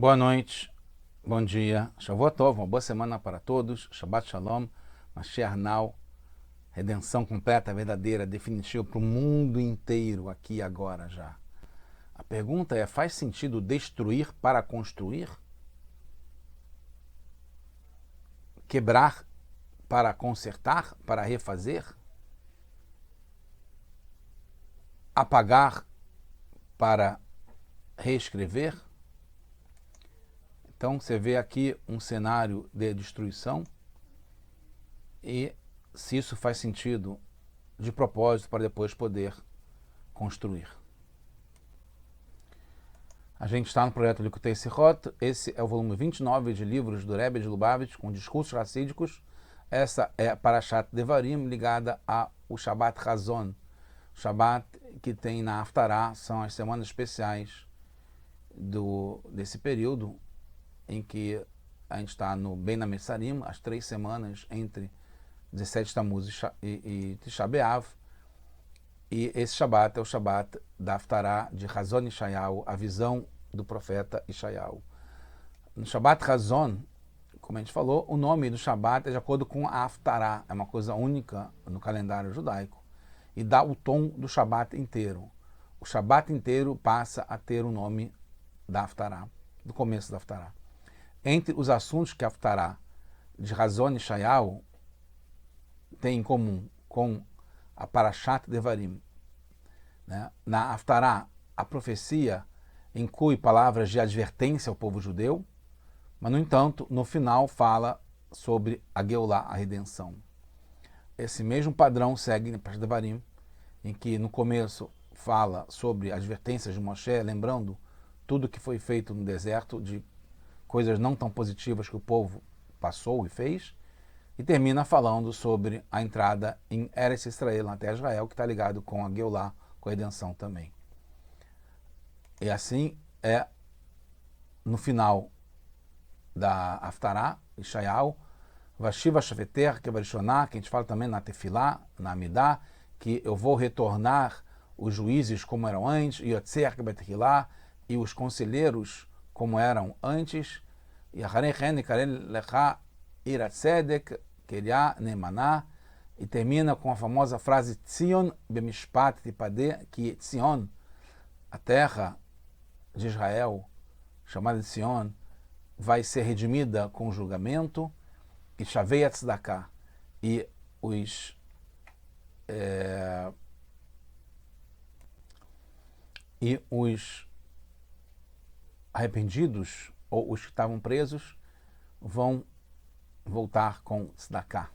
Boa noite, bom dia, Shavua Tov, uma boa semana para todos, Shabbat Shalom, Mashiach Now, redenção completa, verdadeira, definitiva para o mundo inteiro, aqui e agora já. A pergunta é, faz sentido destruir para construir? Quebrar para consertar, para refazer? Apagar para reescrever? Então você vê aqui um cenário de destruição e se isso faz sentido de propósito para depois poder construir. A gente está no projeto Likutei Sichot, esse é o volume 29 de livros do Rebbe de Lubavitch com discursos racídicos. Essa é a Parashat Devarim ligada ao Shabbat Hazon. O Shabbat que tem na Haftarah são as semanas especiais desse período em que a gente está no Ben HaMetzarim, as 3 semanas entre 17 Tammuz e Tisha B'Av. E esse Shabbat é o Shabbat da Haftarah de Hazon Ishayahu, a visão do profeta Ishayahu. No Shabbat Hazon, como a gente falou, o nome do Shabbat é de acordo com a Haftarah, é uma coisa única no calendário judaico, e dá o tom do Shabbat inteiro. O Shabbat inteiro passa a ter o nome da Haftarah, do começo da Haftarah. Entre os assuntos que a Haftarah de Hazon Ishayahu tem em comum com a Parashat Devarim, né? Na Haftarah, a profecia inclui palavras de advertência ao povo judeu, mas, no entanto, no final fala sobre a Geulah, a redenção. Esse mesmo padrão segue na Parashat Devarim, em que no começo fala sobre advertências de Moshe, lembrando tudo que foi feito no deserto, de coisas não tão positivas que o povo passou e fez, e termina falando sobre a entrada em Eretz Israel, na terra de Israel, que está ligado com a Geulah, com a redenção também. E assim é no final da Haftarah, Ishayahu, Vashiva Shaveter, que é Varishoná, que a gente fala também na Tefilá, na Amidah, que eu vou retornar os juízes como eram antes, e Yotzer Betehilá, e os conselheiros como eram antes, e Harechen Karel Lecha Iratzedek, Keriá Nemaná, e termina com a famosa frase Tzion Bemishpat Tipadeh, que Tzion, a terra de Israel, chamada de Tzion, vai ser redimida com julgamento, e Shavei Tzedakah, e os arrependidos, ou os que estavam presos, vão voltar com Tzedakah.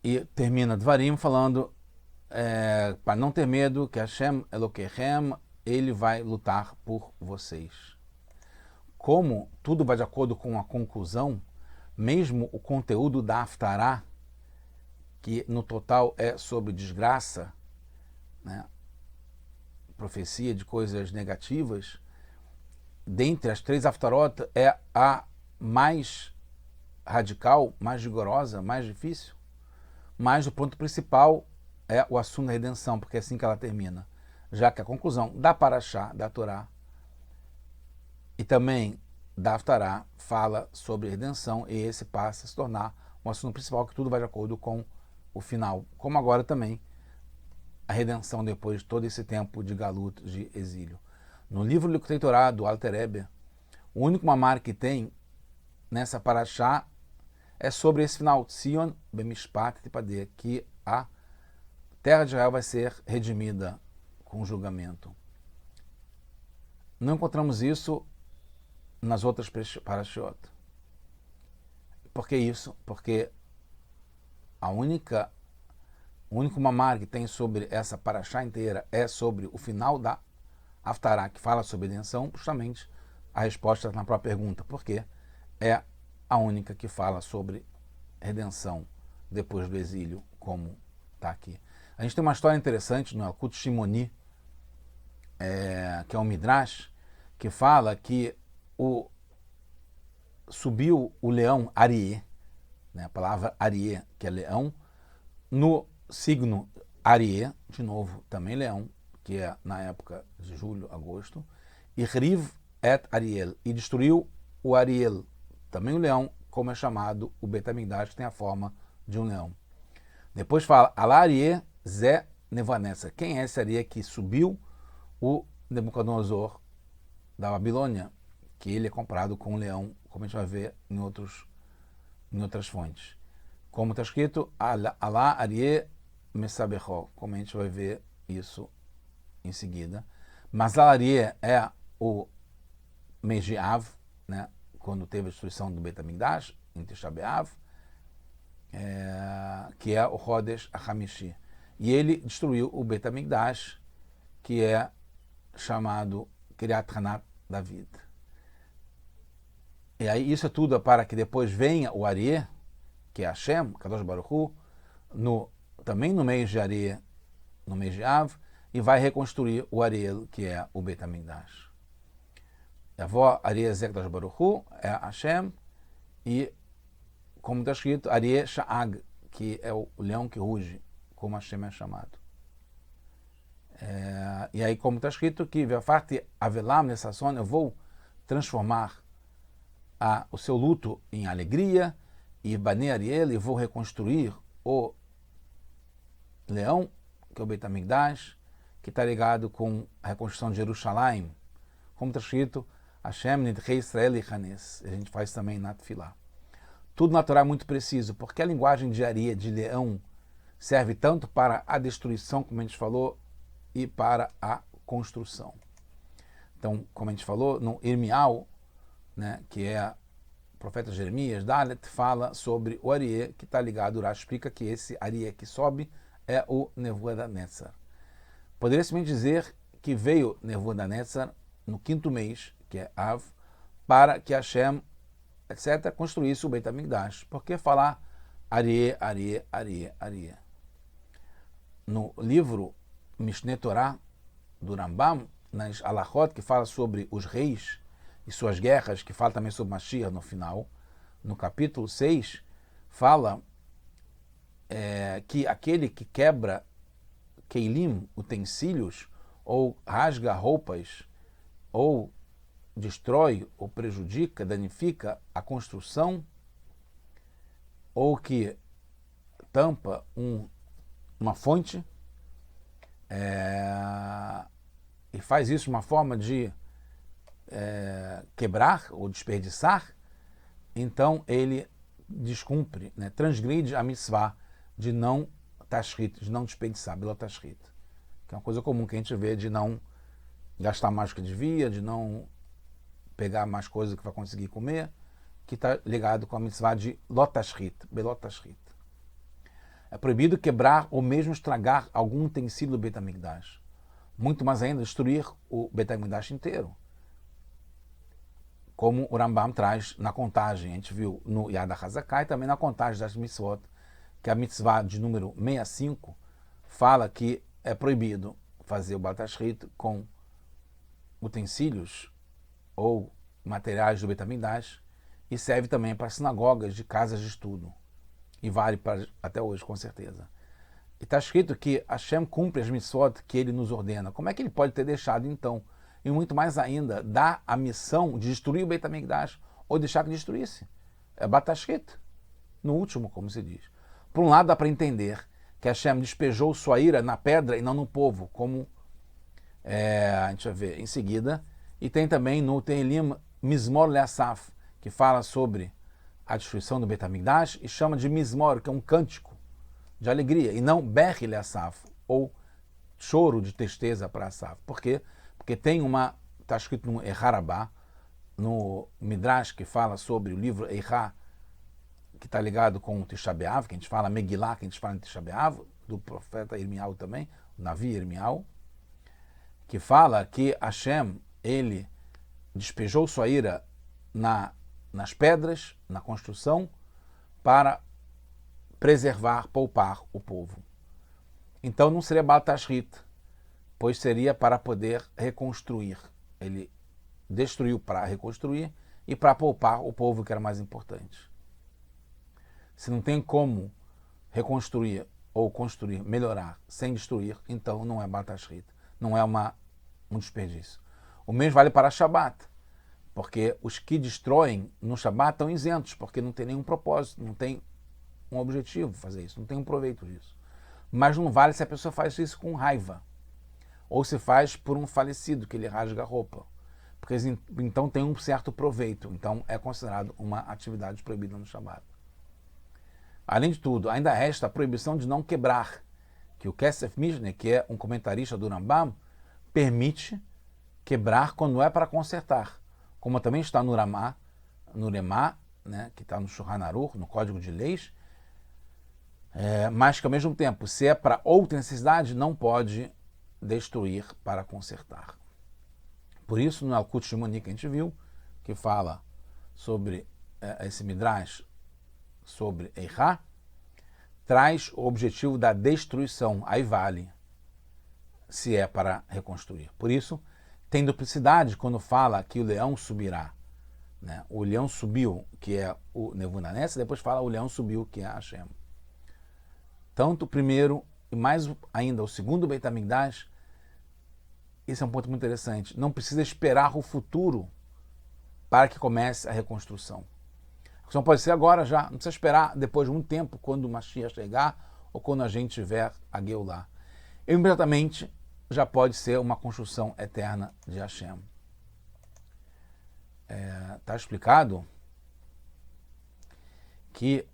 E termina Dvarim falando para não ter medo, que Hashem Elokechem, ele vai lutar por vocês. Como tudo vai de acordo com a conclusão, mesmo o conteúdo da Haftarah, que no total é sobre desgraça, né, profecia de coisas negativas, dentre as 3 Haftarot é a mais radical, mais rigorosa, mais difícil, mas o ponto principal é o assunto da redenção, porque é assim que ela termina, já que a conclusão da Parashá, da Torá, e também da Haftarah fala sobre redenção, e esse passa a se tornar um assunto principal, que tudo vai de acordo com o final, como agora também a redenção depois de todo esse tempo de galut, de exílio. No livro Likutei Torá do Alter Rebbe, o único mamar que tem nessa Parashá é sobre esse final, Tzion Bemishpat Tipadeh, que a terra de Israel vai ser redimida com julgamento. Não encontramos isso nas outras Parashot. Por que isso? Porque o único mamar que tem sobre essa Parashá inteira é sobre o final da Haftarah, que fala sobre redenção, justamente a resposta na própria pergunta, porque é a única que fala sobre redenção depois do exílio, como está aqui. A gente tem uma história interessante no Yalkut Shimoni, que é um Midrash, que fala que subiu o leão Arié, né, a palavra Arié, que é leão, no signo Arié, de novo, também leão, que é na época de julho, agosto, e Riv et Ariel, e destruiu o Ariel, também o leão, como é chamado o Bet HaMikdash, que tem a forma de um leão. Depois fala, Alá Arie Zé Nebuchadnezzar. Quem é esse Arie que subiu o Nabucodonosor da Babilônia? Que ele é comparado com um leão, como a gente vai ver em outras fontes. Como está escrito, Alá Arie Mesabecho, como a gente vai ver isso em seguida. Mas Alá Arie é o mês de Av, né, quando teve a destruição do Bet HaMikdash, em Tisha B'Av, que é o Chodesh HaMishi. E ele destruiu o Bet HaMikdash, que é chamado Kiryat Hanat David. E aí isso é tudo para que depois venha o Arie, que é Hashem, Kadosh Baruch Hu, também no mês de Arie, no mês de Av, e vai reconstruir o Ariel, que é o Bet HaMikdash. A avó Arie Zé Kadosh Baruch Hu é Hashem, e como está escrito, Arie Sha'ag, que é o leão que ruge, como Hashem é chamado. E aí, como está escrito, que Ve'afarti Avelam Nessasson, eu vou transformar o seu luto em alegria, e Bnei Ariel, e vou reconstruir o leão, que é o Bet HaMikdash, que está ligado com a reconstrução de Jerusalém, como está escrito, Hashem Nidrei Israel e Hanes. A gente faz também na Tefilá. Tudo na Torá é muito preciso, porque a linguagem de Arie, de leão, serve tanto para a destruição, como a gente falou, e para a construção. Então, como a gente falou, no Irmial, né, que é o profeta Jeremias, Dalet fala sobre o Arie, que está ligado, Urash explica que esse Arie que sobe é o Nebuchadnezzar. Poderia simplesmente dizer que veio Nebuchadnezzar no 5º mês, que é Av, para que Hashem, etc., construísse o Bet HaMikdash. Por que falar Arie, Arie, Arie, Arie? No livro Mishneh Torah, do Rambam, nas Alachot, que fala sobre os reis e suas guerras, que fala também sobre Mashiach no final, no capítulo 6, fala que aquele que quebra Keilim, utensílios, ou rasga roupas, ou destrói, ou prejudica, danifica a construção, ou que tampa uma fonte, e faz isso de uma forma de quebrar ou desperdiçar, então ele descumpre, né, transgride a mitzvah de não tashrit, de não desperdiçar, belot tashrit, que é uma coisa comum que a gente vê, de não gastar mais do que devia, de não pegar mais coisas que vai conseguir comer, que está ligado com a mitzvah de lot tashrit, belot tashrit. É proibido quebrar ou mesmo estragar algum utensílio do Bet HaMikdash. Muito mais ainda, destruir o Bet HaMikdash inteiro. Como o Rambam traz na contagem, a gente viu no Yad HaZakai, também na contagem das mitzvot, que a mitzvah de número 65 fala que é proibido fazer o Belot Tashrit com utensílios ou materiais do Bet HaMikdash, e serve também para sinagogas de casas de estudo. E vale para até hoje, com certeza. E está escrito que Hashem cumpre as mitzvot que ele nos ordena. Como é que ele pode ter deixado, então, e muito mais ainda, dar a missão de destruir o Bet HaMikdash ou deixar que destruísse? É Batashrit, no último, como se diz. Por um lado, dá para entender que Hashem despejou sua ira na pedra e não no povo, como a gente vai ver em seguida. E tem também no Tehilim Mizmor Le'asaf, que fala sobre a destruição do Bet HaMikdash e chama de Mizmor, que é um cântico de alegria, e não Berri Le'asaf, ou choro de tristeza para Asaf. Por quê? Porque tem está escrito no Eharabá, no Midrash, que fala sobre o livro Eirá, que está ligado com o Tisha B'Av, que a gente fala Megillah, que a gente fala em Tisha B'Av, do profeta Irmial também, o Navi Irmial, que fala que Hashem, ele despejou sua ira nas pedras, na construção, para preservar, poupar o povo. Então não seria Baal Tashrit, pois seria para poder reconstruir. Ele destruiu para reconstruir e para poupar o povo, que era mais importante. Se não tem como reconstruir ou construir, melhorar, sem destruir, então não é Baal Tashrit. não é um desperdício. O mesmo vale para Shabat, porque os que destroem no Shabat estão isentos, porque não tem nenhum propósito, não tem um objetivo fazer isso, não tem um proveito disso. Mas não vale se a pessoa faz isso com raiva, ou se faz por um falecido, que ele rasga a roupa, porque então tem um certo proveito, então é considerado uma atividade proibida no Shabat. Além de tudo, ainda resta a proibição de não quebrar, que o Kesef Mishneh, que é um comentarista do Rambam, permite quebrar quando é para consertar, como também está no Ramá, né, que está no Shulchan Aruch, no Código de Leis, mas que ao mesmo tempo, se é para outra necessidade, não pode destruir para consertar. Por isso, no Alkut Shimoni que a gente viu, que fala sobre esse Midrash, sobre Eichá, traz o objetivo da destruição, aí vale, se é para reconstruir. Por isso, tem duplicidade quando fala que o leão subirá. Né? O leão subiu, que é o Nebuchadnezzar, depois fala o leão subiu, que é Hashem. Tanto o primeiro e mais ainda o segundo Beit HaMikdash, esse é um ponto muito interessante, não precisa esperar o futuro para que comece a reconstrução. A questão pode ser agora já, não precisa esperar depois de um tempo, quando o Mashiach chegar ou quando a gente tiver a Geulah. Imediatamente já pode ser uma construção eterna de Hashem. Está explicado que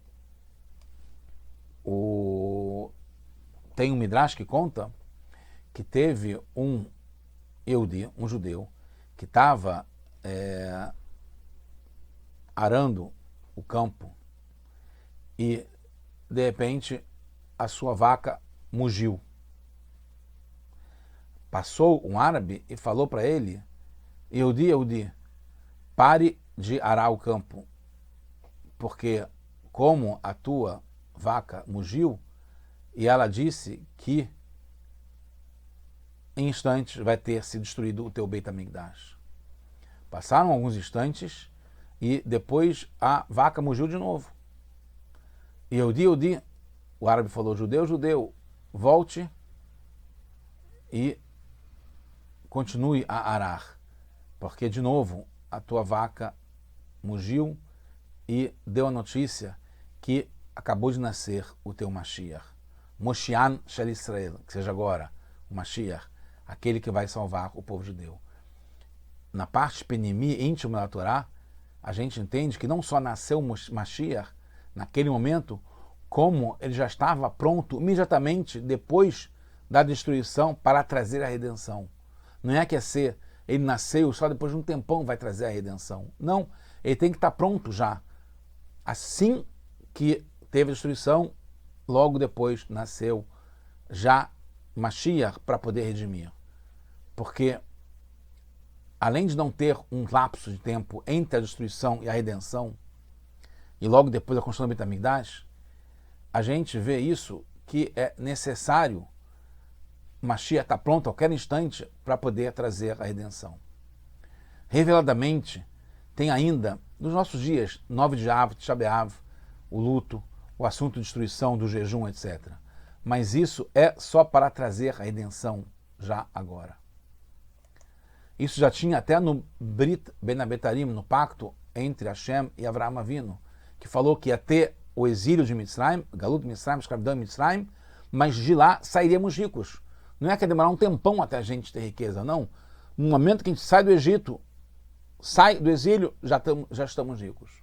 tem um Midrash que conta que teve um Yehudi, um judeu, que estava arando o campo e, de repente, a sua vaca mugiu. Passou um árabe e falou para ele: Yehudi, pare de arar o campo, porque como a tua vaca mugiu, e ela disse que em instantes vai ter se destruído o teu Beit HaMikdash. Passaram alguns instantes e depois a vaca mugiu de novo. E Yehudi, o árabe falou: judeu, volte e continue a arar, porque de novo a tua vaca mugiu e deu a notícia que acabou de nascer o teu Mashiach. Moshiach Shel Israel, que seja agora o Mashiach, aquele que vai salvar o povo judeu. Na parte penimi, íntima da Torá, a gente entende que não só nasceu Mashiach naquele momento, como ele já estava pronto imediatamente depois da destruição para trazer a redenção. Não é que ele nasceu só depois de um tempão vai trazer a redenção. Não, ele tem que estar pronto já. Assim que teve a destruição, logo depois nasceu já Mashiach para poder redimir. Porque, além de não ter um lapso de tempo entre a destruição e a redenção, e logo depois da construção do Beit HaMikdash, a gente vê isso, que é necessário Mashiach estar pronto a qualquer instante para poder trazer a redenção. Reveladamente, tem ainda, nos nossos dias, 9 de Av, Tisha B'Av, o luto, o assunto de destruição, do jejum, etc. Mas isso é só para trazer a redenção já agora. Isso já tinha até no Brit Ben Abetarim, no pacto entre Hashem e Avraham Avinu, que falou que ia ter o exílio de Mitzrayim, Galut de Mitzrayim, escravidão em Mitzrayim, mas de lá sairíamos ricos. Não é que ia demorar um tempão até a gente ter riqueza, não. No momento que a gente sai do Egito, sai do exílio, já estamos ricos.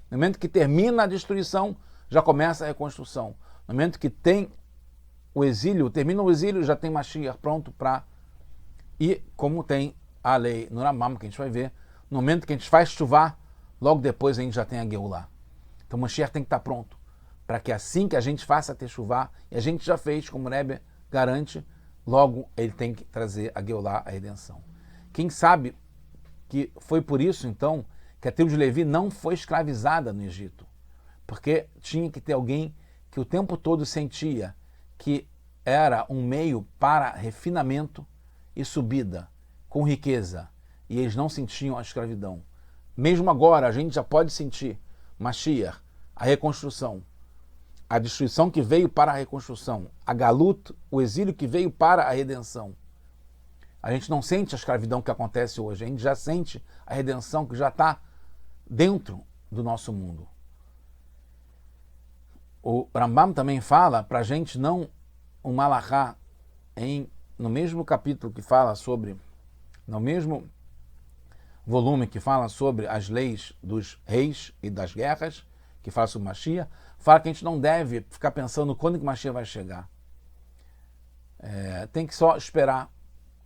No momento que termina a destruição, já começa a reconstrução. No momento que tem o exílio, termina o exílio, já tem Mashiach pronto para... E como tem a lei no Rambam, que a gente vai ver, no momento que a gente faz chuvar, logo depois a gente já tem a Geulah. Então o Mashiach tem que estar pronto, para que assim que a gente faça ter chuvar, e a gente já fez, como o Rebbe garante, logo ele tem que trazer a Geulah, a redenção. Quem sabe que foi por isso, então, que a tribo de Levi não foi escravizada no Egito, porque tinha que ter alguém que o tempo todo sentia que era um meio para refinamento e subida, com riqueza, e eles não sentiam a escravidão. Mesmo agora, a gente já pode sentir Mashiach, a reconstrução, a destruição que veio para a reconstrução, a Galut, o exílio que veio para a redenção. A gente não sente a escravidão que acontece hoje, a gente já sente a redenção que já está dentro do nosso mundo. O Rambam também fala para a gente não um malachá no mesmo capítulo que fala sobre, no mesmo volume que fala sobre as leis dos reis e das guerras, que fala sobre Mashiach, fala que a gente não deve ficar pensando quando que Mashiach vai chegar. Tem que só esperar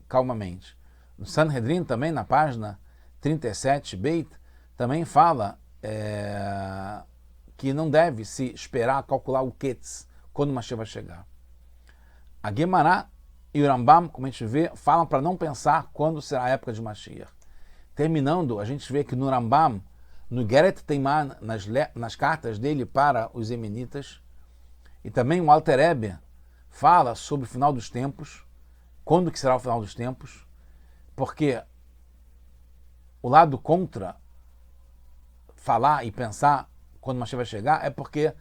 calmamente. No Sanhedrin também, na página 37, Beit, também fala que não deve se esperar calcular o Ketz, quando o Mashiach vai chegar. A Guemará e o Rambam, como a gente vê, falam para não pensar quando será a época de Mashiach. Terminando, a gente vê que no Rambam, no Geret Teiman, nas cartas dele para os Emenitas, e também o Alter Rebbe fala sobre o final dos tempos, quando que será o final dos tempos, porque o lado contra falar e pensar quando Mashiach vai chegar é porque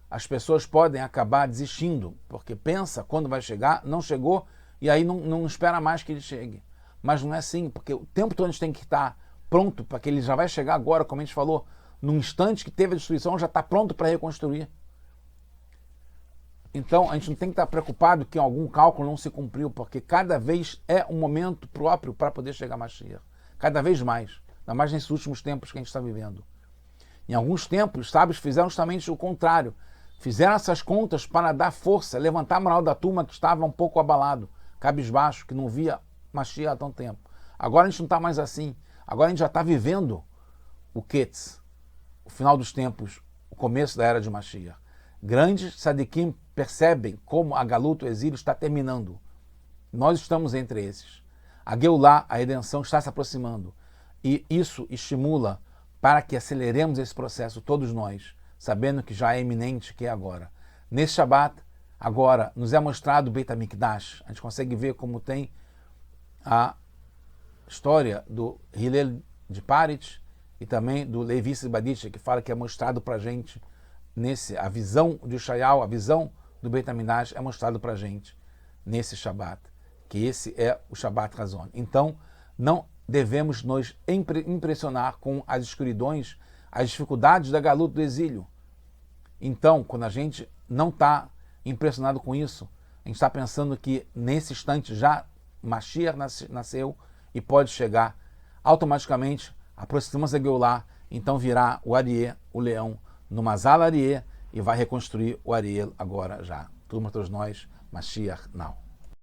as pessoas podem acabar desistindo, porque pensa quando vai chegar, não chegou, e aí não espera mais que ele chegue. Mas não é assim, porque o tempo todo a gente tem que estar pronto para que ele já vai chegar agora, como a gente falou, num instante que teve a destruição, já está pronto para reconstruir. Então, a gente não tem que estar preocupado que algum cálculo não se cumpriu, porque cada vez é um momento próprio para poder chegar a Mashiach. Cada vez mais. Ainda mais nesses últimos tempos que a gente está vivendo. Em alguns tempos, os sábios fizeram justamente o contrário. Fizeram essas contas para dar força, levantar a moral da turma que estava um pouco abalado, cabisbaixo, que não via Mashiach há tanto tempo. Agora a gente não está mais assim. Agora a gente já está vivendo o Ketz, o final dos tempos, o começo da era de Mashiach. Grandes tzadikim percebem como a galuta, o exílio, está terminando. Nós estamos entre esses. A Geulah, a redenção, está se aproximando. E isso estimula para que aceleremos esse processo, todos nós, sabendo que já é iminente, que é agora. Nesse Shabat, agora, nos é mostrado o Beit HaMikdash. A gente consegue ver como tem a história do Hillel de Parit e também do Levi Sibaditch, que fala que é mostrado para a gente a visão de Shayal, a visão do Beit HaMikdash é mostrado para a gente nesse Shabat, que esse é o Shabat Razon. Então, não devemos nos impressionar com as escuridões, as dificuldades da galuta do exílio. Então, quando a gente não está impressionado com isso, a gente está pensando que nesse instante já Mashiach nasceu e pode chegar automaticamente, aproximamos a Geulah, então virá o Arié, o leão, no Mazal Arié, e vai reconstruir o Ariel agora já. Turma, todos nós, Mashiach now.